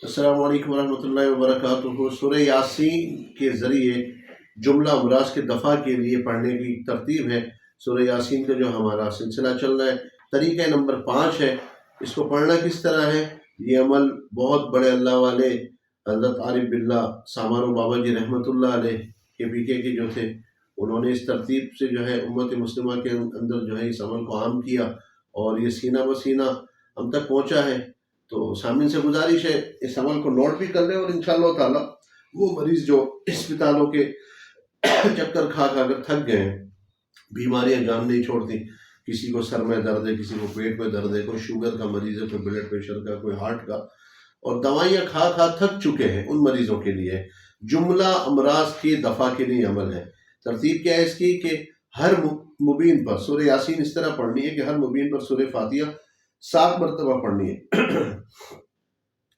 السلام علیکم ورحمۃ اللہ وبرکاتہ۔ سورہ یاسین کے ذریعے جملہ امراض کے دفع کے لیے پڑھنے کی ترتیب ہے۔ سورہ یاسین کا جو ہمارا سلسلہ چل رہا ہے، طریقہ نمبر 5 ہے۔ اس کو پڑھنا کس طرح ہے؟ یہ عمل بہت بڑے اللہ والے حضرت عارف باللہ سامانو بابا جی رحمۃ اللہ علیہ کے پیکے کے جو تھے، انہوں نے اس ترتیب سے جو ہے امت مسلمہ کے اندر جو ہے اس عمل کو عام کیا، اور یہ سینہ بسینہ ہم تک پہنچا ہے۔ تو سامعین سے گزارش ہے اس عمل کو نوٹ بھی کر لیں، اور انشاءاللہ تعالی وہ مریض جو اسپتالوں کے چکر کھا کر تھک گئے ہیں، بیماریاں جان نہیں چھوڑتی، کسی کو سر میں درد ہے، کسی کو پیٹ میں درد ہے، کوئی شوگر کا مریض ہے، کوئی بلڈ پریشر کا، کوئی ہارٹ کا، اور دوائیاں کھا کھا تھک چکے ہیں، ان مریضوں کے لیے جملہ امراض کے دفع کے لیے عمل ہے۔ ترتیب کیا ہے اس کی کہ ہر مبین پر سورہ یاسین اس طرح پڑھنی ہے کہ ہر مبین پر سورہ فاتحہ 7 مرتبہ پڑھنی ہے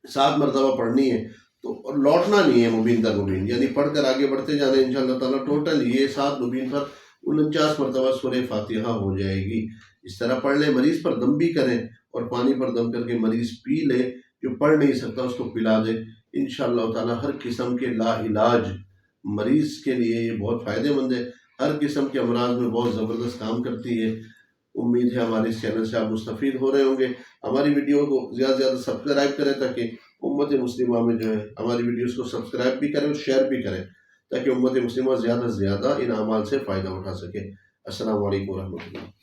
7 مرتبہ پڑھنی ہے، تو اور لوٹنا نہیں ہے مبین در مبین، یعنی پڑھ کر آگے بڑھتے جانا ہے۔ انشاءاللہ تعالیٰ ٹوٹل یہ 7 مبین پر 49 مرتبہ سورہ فاتحہ ہو جائے گی۔ اس طرح پڑھ لیں، مریض پر دم بھی کریں، اور پانی پر دم کر کے مریض پی لے، جو پڑھ نہیں سکتا اس کو پلا دے۔ انشاءاللہ تعالیٰ ہر قسم کے لا علاج مریض کے لیے یہ بہت فائدہ مند ہے، ہر قسم کے امراض میں بہت زبردست کام کرتی ہے۔ امید ہے ہمارے اس چینل سے آپ مستفید ہو رہے ہوں گے۔ ہماری ویڈیو کو زیادہ سے زیادہ سبسکرائب کریں، تاکہ امت مسلمہ میں جو ہے ہماری ویڈیوز کو سبسکرائب بھی کریں اور شیئر بھی کریں، تاکہ امت مسلمہ زیادہ سے زیادہ ان اعمال سے فائدہ اٹھا سکے۔ السلام علیکم ورحمۃ اللہ۔